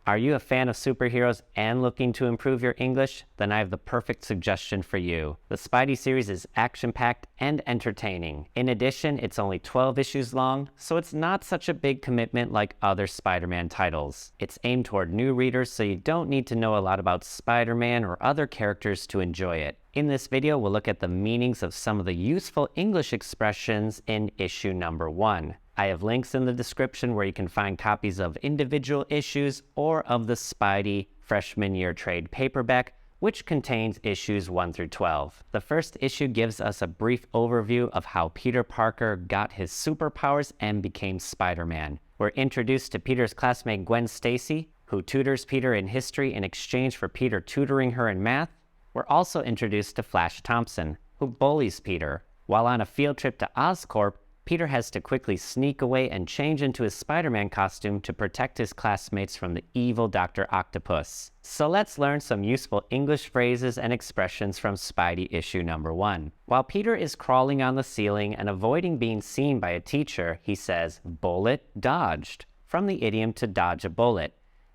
Are you a fan of superheroes and looking to improve your English? Then I have the perfect suggestion for you. The Spidey series is action-packed and entertaining. In addition, it's only 12 issues long, so it's not such a big commitment like other Spider-Man titles. It's aimed toward new readers, so you don't need to know a lot about Spider-Man or other characters to enjoy it. In this video, we'll look at the meanings of some of the useful English expressions in issue number 1. I have links in the description where you can find copies of individual issues or of the Spidey freshman year trade paperback, which contains issues 1 through 12. The first issue gives us a brief overview of how Peter Parker got his superpowers and became Spider-Man. We're introduced to Peter's classmate Gwen Stacy, who tutors Peter in history in exchange for Peter tutoring her in math. We're also introduced to Flash Thompson, who bullies Peter. While on a field trip to Oscorp, Peter has to quickly sneak away and change into his Spider-Man costume to protect his classmates from the evil Dr. Octopus. So let's learn some useful English phrases and expressions from Spidey issue number 1. While Peter is crawling on the ceiling and avoiding being seen by a teacher, he says, "Bullet dodged," from the idiom to dodge a bullet.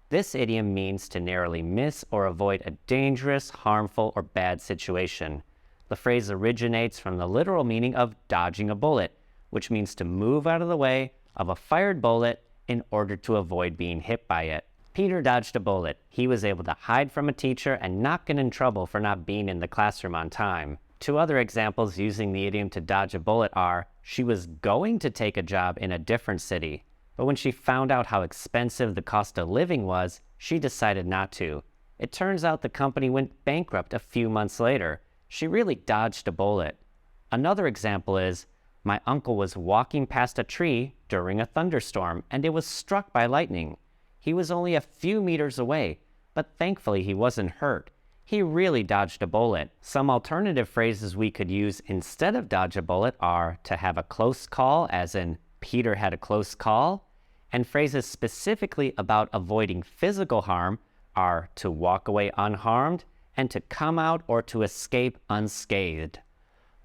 This idiom means to narrowly miss or avoid a dangerous, harmful, or bad situation. The phrase originates from the literal meaning of dodging a bullet, which means to move out of the way of a fired bullet in order to avoid being hit by it. Peter dodged a bullet. He was able to hide from a teacher and not get in trouble for not being in the classroom on time. Two other examples using the idiom to dodge a bullet are, she was going to take a job in a different city, but when she found out how expensive the cost of living was, she decided not to. It turns out the company went bankrupt a few months later. She really dodged a bullet. Another example is, my uncle was walking past a tree during a thunderstorm and it was struck by lightning. He was only a few meters away, but thankfully he wasn't hurt. He really dodged a bullet. Some alternative phrases we could use instead of dodge a bullet are to have a close call, as in Peter had a close call, and phrases specifically about avoiding physical harm are to walk away unharmed and to come out or to escape unscathed.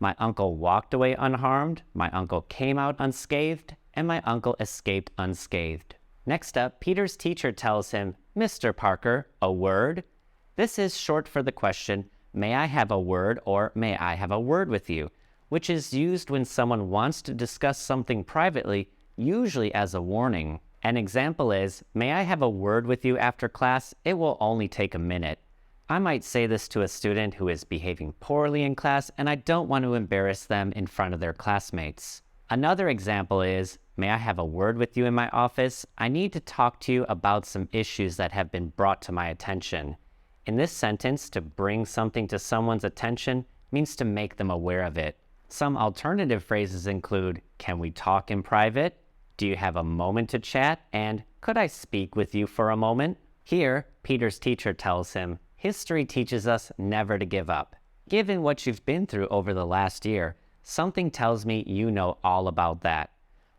My uncle walked away unharmed, my uncle came out unscathed, and my uncle escaped unscathed. Next up, Peter's teacher tells him, "Mr. Parker, a word?" This is short for the question, "May I have a word?" or "May I have a word with you?" which is used when someone wants to discuss something privately, usually as a warning. An example is, "May I have a word with you after class? It will only take a minute." I might say this to a student who is behaving poorly in class and I don't want to embarrass them in front of their classmates. Another example is, "May I have a word with you in my office? I need to talk to you about some issues that have been brought to my attention." In this sentence, to bring something to someone's attention means to make them aware of it. Some alternative phrases include, "Can we talk in private?" "Do you have a moment to chat?" and "Could I speak with you for a moment?" Here, Peter's teacher tells him, "History teaches us never to give up. Given what you've been through over the last year, something tells me you know all about that."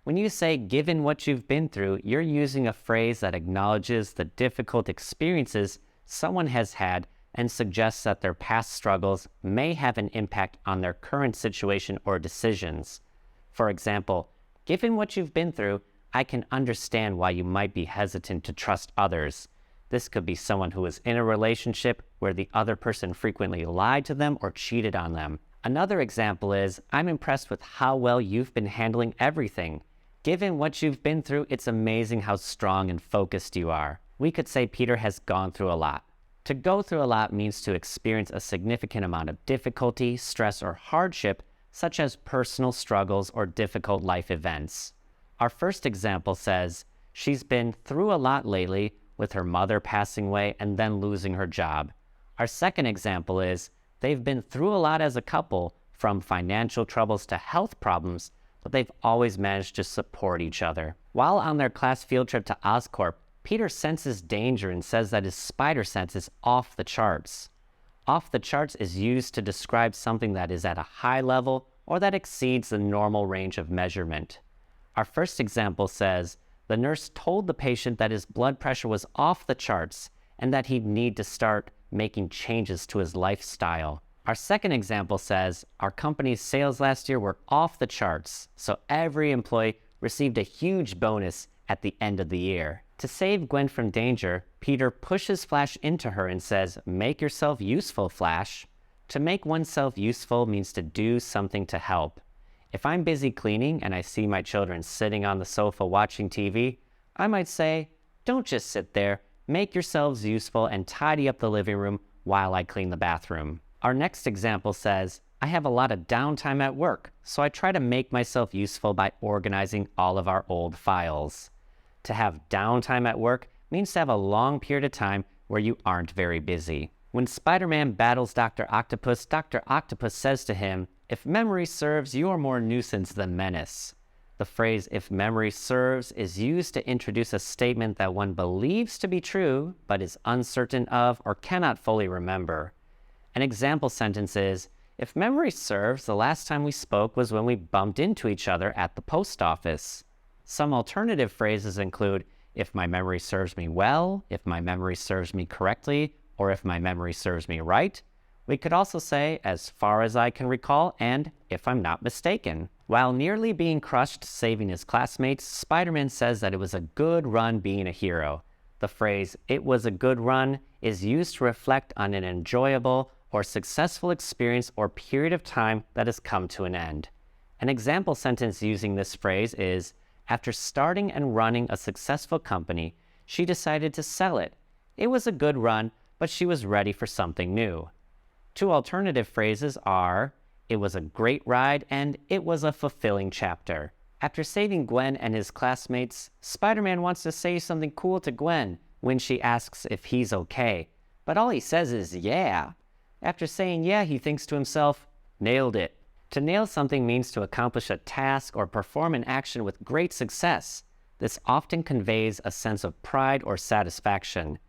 When you say "given what you've been through," you're using a phrase that acknowledges the difficult experiences someone has had and suggests that their past struggles may have an impact on their current situation or decisions. For example, "Given what you've been through, I can understand why you might be hesitant to trust others." This could be someone who is in a relationship where the other person frequently lied to them or cheated on them. Another example is, "I'm impressed with how well you've been handling everything. Given what you've been through, it's amazing how strong and focused you are." We could say Peter has gone through a lot. To go through a lot means to experience a significant amount of difficulty, stress, or hardship, such as personal struggles or difficult life events. Our first example says, "She's been through a lot lately, with her mother passing away and then losing her job." Our second example is, "They've been through a lot as a couple, from financial troubles to health problems, but they've always managed to support each other." While on their class field trip to Oscorp, Peter senses danger and says that his spider sense is off the charts. Off the charts is used to describe something that is at a high level or that exceeds the normal range of measurement. Our first example says, "The nurse told the patient that his blood pressure was off the charts and that he'd need to start making changes to his lifestyle." Our second example says, "Our company's sales last year were off the charts, so every employee received a huge bonus at the end of the year." To save Gwen from danger, Peter pushes Flash into her and says, "Make yourself useful, Flash." To make oneself useful means to do something to help. If I'm busy cleaning and I see my children sitting on the sofa watching TV, I might say, "Don't just sit there. Make yourselves useful and tidy up the living room while I clean the bathroom." Our next example says, "I have a lot of downtime at work, so I try to make myself useful by organizing all of our old files." To have downtime at work means to have a long period of time where you aren't very busy. When Spider-Man battles Dr. Octopus says to him, "If memory serves, you are more nuisance than menace." The phrase "if memory serves" is used to introduce a statement that one believes to be true, but is uncertain of or cannot fully remember. An example sentence is, "If memory serves, the last time we spoke was when we bumped into each other at the post office." Some alternative phrases include, "if my memory serves me well," "if my memory serves me correctly," or "if my memory serves me right." We could also say, "as far as I can recall," and "if I'm not mistaken." While nearly being crushed saving his classmates, Spider-Man says that it was a good run being a hero. The phrase, "it was a good run," is used to reflect on an enjoyable or successful experience or period of time that has come to an end. An example sentence using this phrase is, "After starting and running a successful company, she decided to sell it. It was a good run, but she was ready for something new." Two alternative phrases are, "it was a great ride," and "it was a fulfilling chapter." After saving Gwen and his classmates, Spider-Man wants to say something cool to Gwen when she asks if he's okay, but all he says is, "yeah." After saying "yeah," he thinks to himself, "nailed it." To nail something means to accomplish a task or perform an action with great success. This often conveys a sense of pride or satisfaction.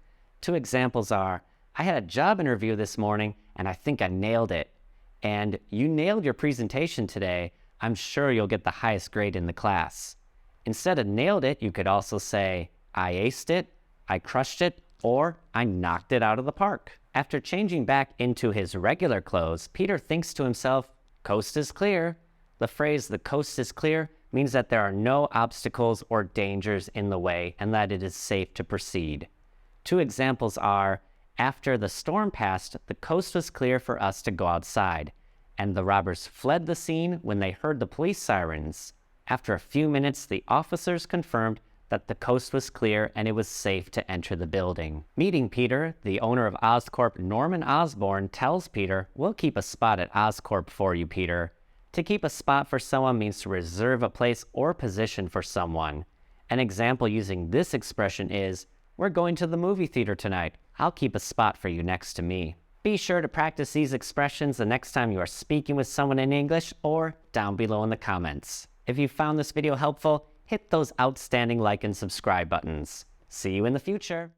Two examples are, "I had a job interview this morning and I think I nailed it." And "you nailed your presentation today. I'm sure you'll get the highest grade in the class." Instead of "nailed it," you could also say, "I aced it," "I crushed it," or "I knocked it out of the park." After changing back into his regular clothes, Peter thinks to himself, "Coast is clear." The phrase "the coast is clear" means that there are no obstacles or dangers in the way and that it is safe to proceed. Two examples are, "After the storm passed, the coast was clear for us to go outside, and the robbers fled the scene when they heard the police sirens. After a few minutes, the officers confirmed that the coast was clear and it was safe to enter the building." Meeting Peter, the owner of Oscorp, Norman Osborn, tells Peter, "We'll keep a spot at Oscorp for you, Peter." To keep a spot for someone means to reserve a place or position for someone. An example using this expression is, "We're going to the movie theater tonight. I'll keep a spot for you next to me." Be sure to practice these expressions the next time you are speaking with someone in English or down below in the comments. If you found this video helpful, hit those outstanding like and subscribe buttons. See you in the future.